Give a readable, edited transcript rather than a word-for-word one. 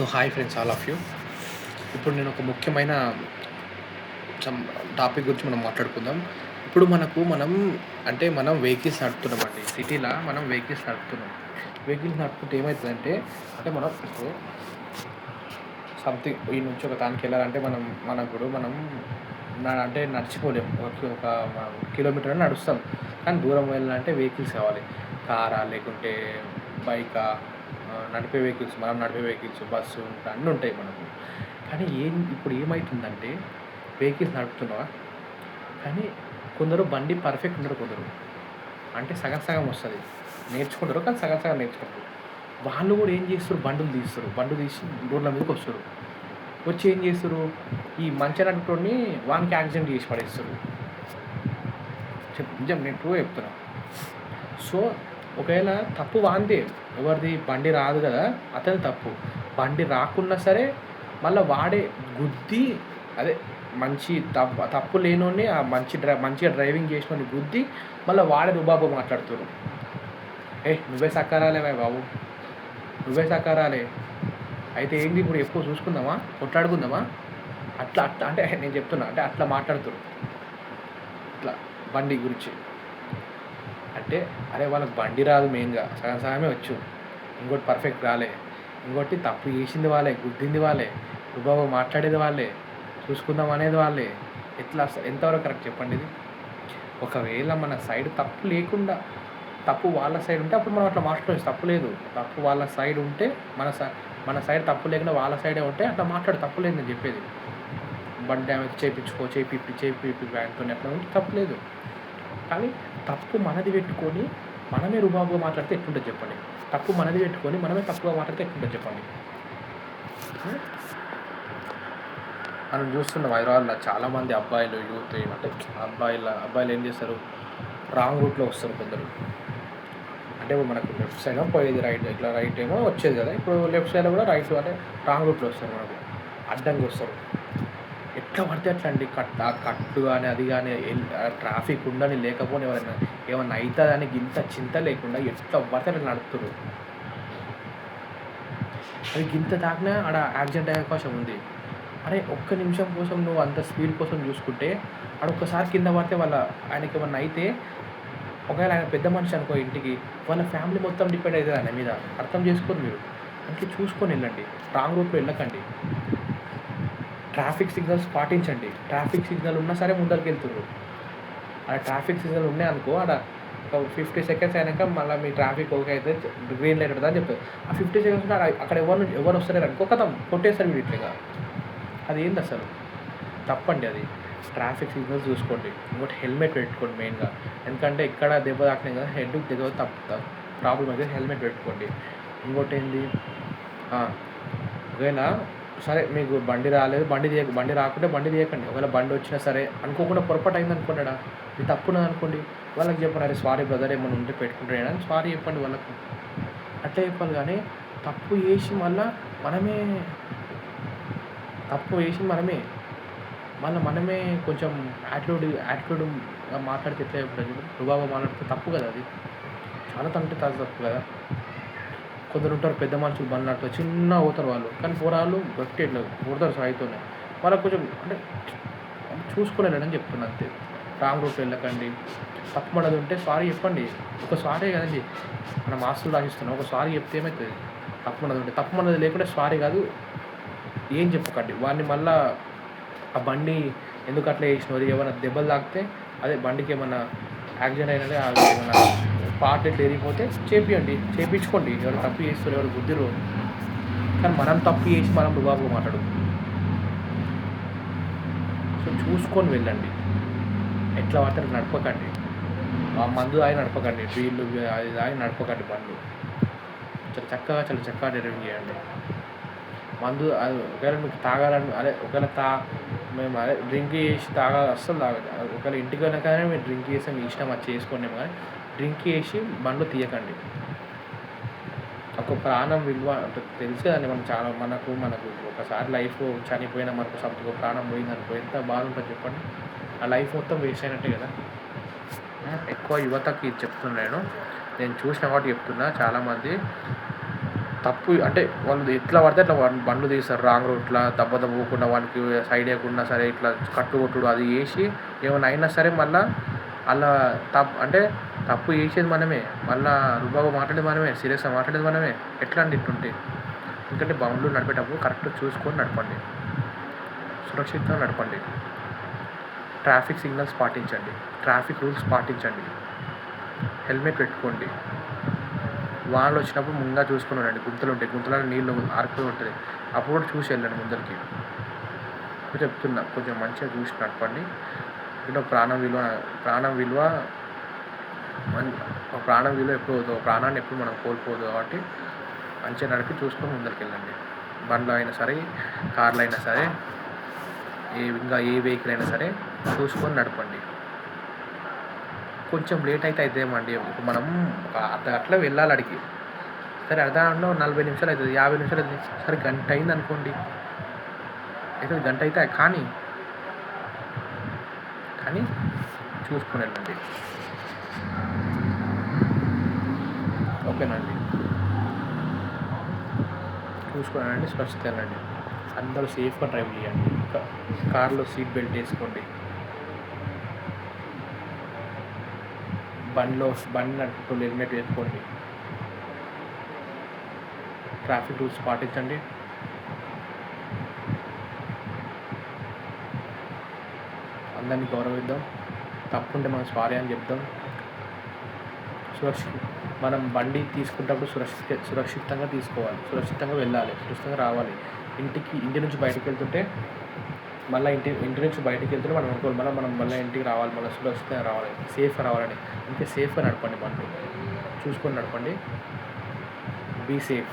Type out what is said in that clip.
So hi friends all of you. ఇప్పుడు నేను ఒక ముఖ్యమైన సమ్ టాపిక్ గురించి మనం మాట్లాడుకుందాం. ఇప్పుడు మనం వెహికల్స్ నడుపుతున్నామండి. సిటీలో మనం వెహికల్స్ నడుపుతున్నాం. వెహికల్స్ నడుపుతుంటే ఏమవుతుందంటే మనం ఇప్పుడు సంథింగ్ ఈ నుంచి ఒక దానికి వెళ్ళాలంటే మనం అంటే నడిచిపోలేము. ఒక కిలోమీటర్ నడుస్తాం. కానీ దూరం వెళ్ళాలంటే వెహికల్స్ కావాలి. కారా లేకుంటే బైకా, నడిపే వెహికల్స్, మనం నడిపే వెహికల్స్, బస్సు అన్నీ ఉంటాయి మనకు. కానీ ఇప్పుడు ఏమైతుందంటే వెహికల్స్ నడుపుతున్నావా, కానీ కొందరు బండి పర్ఫెక్ట్ ఉండరు. కొందరు అంటే సగం సగం వస్తుంది, నేర్చుకుంటారు కానీ సగం సగం నేర్చుకుంటారు. వాళ్ళు కూడా ఏం చేస్తారు, బండ్లు తీసి రోడ్ల మీదకి వస్తారు. వచ్చి ఏం చేస్తారు, ఈ మంచి నడుపుని వానికి యాక్సిడెంట్ చేసి పడేస్తారు. నిజం, నేను ట్రూ చెప్తున్నా. సో ఒకవేళ తప్పు వాందే, ఎవరిది బండి రాదు కదా అతని తప్పు. బండి రాకున్నా సరే మళ్ళీ వాడే గుద్ది, అదే తప్పు లేనోని ఆ మంచిగా డ్రైవింగ్ చేసినోని గుద్ది మళ్ళీ వాడే రుబాబు మాట్లాడుతారు. నువ్వే సక్కారాలే బాబు, నువ్వే సక్కారాలే. అయితే ఏంది ఇప్పుడు ఎక్కువ చూసుకుందామా, కొట్లాడుకుందామా? అట్లా అంటే నేను చెప్తున్నా, అంటే అట్లా మాట్లాడుతారు ఇట్లా బండి గురించి. అంటే అరే వాళ్ళకి బండి రాదు, మెయిన్గా సగం సగమే వచ్చు, ఇంకోటి పర్ఫెక్ట్ రాలే, ఇంకోటి తప్పు చేసింది వాళ్ళే, గుద్దింది వాళ్ళే, రుబాబు మాట్లాడేది వాళ్ళే, చూసుకుందాం అనేది వాళ్ళే. ఎంతవరకు కరెక్ట్ చెప్పండి ఇది? ఒకవేళ మన సైడ్ తప్పు లేకుండా, తప్పు వాళ్ళ సైడ్ ఉంటే అప్పుడు మనం అట్లా మాట్లాడచ్చు, తప్పు లేదు. తప్పు వాళ్ళ సైడ్ ఉంటే, మన సైడ్ తప్పు లేకుండా వాళ్ళ సైడే ఉంటే అట్లా మాట్లాడు, తప్పు లేదు. నేను చెప్పేది బండి డ్యామేజ్ చేపిప్పి బ్యాంక్తో అట్లా ఉంటే తప్పు లేదు. కానీ తప్పు మనది పెట్టుకొని మనమే రుబాబుగా మాట్లాడితే ఎట్లుంటుంది చెప్పండి? తప్పు మనది పెట్టుకొని మనమే తప్పుగా మాట్లాడితే ఎట్లుంటుంది చెప్పండి? మనం చూస్తున్నాం హైదరాబాద్లో చాలామంది అబ్బాయిలు, యూత్ అంటే అబ్బాయిలు ఏం చేస్తారు, రాంగ్ రూట్లో వస్తారు కొందరు. అంటే ఇప్పుడు మనకు లెఫ్ట్ సైడ్ పోయేది రైట్, ఇట్లా రైట్ ఏమో వచ్చేది కదా, ఇప్పుడు లెఫ్ట్ సైడ్ కూడా రైట్, అంటే రాంగ్ రూట్లో వస్తారు, మనకు అడ్డంగా వస్తారు. ఎట్లా పడితే అట్లా అండి, కట్టు కానీ అది కానీ ట్రాఫిక్ ఉండని లేకపోతే ఏమన్నా అవుతుందని ఇంత చింత లేకుండా ఎట్లా పడితే అట్లా నడుపుతారు. అది గింత తాకినా ఆడ యాక్సిడెంట్ అయ్యే అవకాశం ఉంది. అరే ఒక్క నిమిషం కోసం నువ్వు అంత స్పీడ్ కోసం చూసుకుంటే ఒక్కసారి కింద పడితే ఆయనకి ఏమన్నా అయితే, ఒకవేళ ఆయన పెద్ద మనిషి అనుకో ఇంటికి, వాళ్ళ ఫ్యామిలీ మొత్తం డిపెండ్ అవుతుంది ఆయన మీద. అర్థం చేసుకోరు మీరు. అందుకే చూసుకొని వెళ్ళండి, రాంగ్ రూట్లో వెళ్ళకండి. ట్రాఫిక్ సిగ్నల్స్ పాటించండి. ట్రాఫిక్ సిగ్నల్ ఉన్నా సరే ముందరికి వెళ్తున్నారు. అలా ట్రాఫిక్ సిగ్నల్ ఉన్నాయనుకో, ఆడ ఒక 50 సెకండ్స్ అయినాక మళ్ళీ మీ ట్రాఫిక్ ఓకే అయితే గ్రీన్ లైట్ ఉంటుంది అని చెప్తారు. ఆ 50 సెకండ్స్ ఉంటే అక్కడ ఎవరు వస్తారు అనుకో, కథం కొట్టేస్తారు వీటిగా. అది ఏంది అసలు? తప్పండి అది. ట్రాఫిక్ సిగ్నల్స్ చూసుకోండి. ఇంకోటి హెల్మెట్ పెట్టుకోండి మెయిన్గా. ఎందుకంటే ఇక్కడ దెబ్బ తాకినాయి కదా, హెడ్కి దెబ్బ ప్రాబ్లం అయితే హెల్మెట్ పెట్టుకోండి. ఇంకోటి ఏంది, ఒకవేళ సరే మీకు బండి రాలేదు, బండి రాకుంటే బండి తీయకండి. ఒకవేళ బండి వచ్చినా సరే అనుకోకుండా పొరపాటు అయింది అనుకున్నాడా, ఇది తప్పున్నది అనుకోండి, వాళ్ళకి చెప్పండి, అరే సారీ బ్రదర్ ఏమైనా ఉంటే పెట్టుకుంటాడు అని సారీ చెప్పండి వాళ్ళకు. అట్లా చెప్పాలి. కానీ తప్పు చేసి మనమే కొంచెం యాటిట్యూడ్గా మాట్లాడితే ఎట్లా చెప్పండి, రుబాబా మాట్లాడితే తప్పు కదా అది. చాలా తప్పు కదా. కొందరు ఉంటారు పెద్ద మనుషులు బండి నడుపుతారు, చిన్న పోతారు వాళ్ళు, కానీ పోరాళ్ళు గట్టి ఇట్లా కొడతారు సాయితోనే. వాళ్ళకి కొంచెం అంటే చూసుకుని వెళ్ళాలని చెప్తున్నా అంతే. రాంగ్ రూట్ వెళ్ళకండి. తప్పు మనది ఉంటే సారీ చెప్పండి. ఒక సారీ కదండి, మనం ఆస్తులు రాసిస్తున్నాం, ఒక సారీ చెప్తే ఏమవుతుంది? తప్పు మనది ఉంటే, తప్పు మనది లేకుంటే సారీ కాదు ఏం చెప్పకండి. వాడిని మళ్ళీ ఆ బండి ఎందుకు అట్లా చేసినది, ఏమైనా దెబ్బలు తాకితే, అదే బండికి ఏమన్నా యాక్సిడెంట్ అయినది, ఏమన్నా పార్ట్ ఎట్లా ఎరిగిపోతే చేయించుకోండి. ఎవరు తప్పు చేస్తారు, ఎవరు బుద్ధిరు. కానీ మనం తప్పు చేసి మనం రుబాబుగా మాట్లాడు. సో చూసుకొని వెళ్ళండి. ఎట్లా పడితే నడపకండి. మందు తాగి నడపకండి, వీళ్ళు అది తాగి నడపకండి బండ్లు. చాలా చక్కగా డ్రైవింగ్ చేయండి. మందు ఒకవేళ మీకు తాగాలని, ఒకవేళ మేము డ్రింక్ చేసి అస్సలు తాగదు. ఒకవేళ ఇంటికి వెళ్ళగానే మీరు డ్రింక్ చేస్తే మీ ఇష్టం, అది చేసుకోండి. కానీ డ్రింక్ చేసి బండ్లు తీయకండి. ఒక ప్రాణం విలువ తెలుసు కదండి. మనకు ఒకసారి లైఫ్ చనిపోయినా, మనకు ఒక ప్రాణం పోయిందనుకో ఎంత బాధ ఉంటుంది చెప్పండి. ఆ లైఫ్ మొత్తం వేస్ట్ అయినట్టే కదా. ఎక్కువ యువతకి చెప్తున్నాను, నేను చూసిన వాటి చెప్తున్నా. చాలామంది తప్పు అంటే వాళ్ళు ఎట్లా పడితే అట్లా బండ్లు తీస్తారు రాంగ్ రూట్‌ల దెబ్బ తగలకుండా వానికి సైడ్ ఇయ్యకున్నా సరే ఇట్లా కట్టుకొట్టుడు అది చేసి ఏమన్నా అయినా సరే మళ్ళా ఆళ్ళ అంటే తప్పు చేసేది మనమే. మళ్ళా రుబాబుగా మాట్లాడేది మనమే. సీరియస్‌గా మాట్లాడేది మనమే. ఎట్లా అండి ఇట్లుంటే? ఎందుకంటే బండ్లు నడిపేటప్పుడు కరెక్ట్ చూసుకొని నడపండి. సురక్షితంగా నడపండి. ట్రాఫిక్ సిగ్నల్స్ పాటించండి. ట్రాఫిక్ రూల్స్ పాటించండి. హెల్మెట్ పెట్టుకోండి. వానలు వచ్చినప్పుడు ముందుగా చూసుకొని ఉండండి. గుంతలుంటాయి. గుంతలలో నీళ్ళు ఆరిపోయి ఉంటుంది. అప్పుడు కూడా చూసి వెళ్ళండి ముందరికి. చెప్తున్నా కొంచెం మంచిగా చూసి నడపండి. ఎందుకంటే ప్రాణం విలువ ప్రాణం విలువ ఎప్పుడు పోదు. ప్రాణాన్ని ఎప్పుడు మనం కోల్పోదు కాబట్టి మంచిగా నడిపి చూసుకొని ముందరికెళ్ళండి. బండ్లో అయినా సరే, కార్లో అయినా సరే, ఇంకా ఏ వెహికల్ అయినా సరే చూసుకొని నడపండి. కొంచెం లేట్ అయితే అయితేమండి. ఇప్పుడు మనం ఒక అర్ధగంటలో వెళ్ళాలి ఆడికి. సరే అర్ధగంటలో 40 నిమిషాలు అవుతుంది, 50 నిమిషాలు అవుతుంది. సరే గంట అయింది అనుకోండి. అయితే గంట అయితే కానీ చూసుకొని వెళ్ళండి. ఓకేనండి. చూసుకొని వెళ్ళండి. స్వచ్ఛత వెళ్ళండి. అందరూ సేఫ్గా డ్రైవ్ చేయండి. కార్లో సీట్ బెల్ట్ వేసుకోండి. బండి నడుపుకుంటూ హెల్మెట్ వేసుకోండి. ట్రాఫిక్ రూల్స్ పాటించండి. అందరినీ గౌరవిద్దాం. తప్పుంటే మనం సారీ అని చెప్దాం. మనం బండి తీసుకునేటప్పుడు సురక్షితంగా తీసుకోవాలి. సురక్షితంగా వెళ్ళాలి. సురక్షితంగా రావాలి. ఇంటి నుంచి బయటకు వెళ్తుంటే మళ్ళీ ఇంటి నుంచి బయటకు వెళ్తుంటే మనం అనుకోవాలి మనం మళ్ళీ ఇంటికి రావాలి, మళ్ళీ సురక్షితంగా రావాలి, సేఫ్గా రావాలని. ఇంకే సేఫ్గా నడపండి. బండి చూసుకొని నడపండి. Be safe.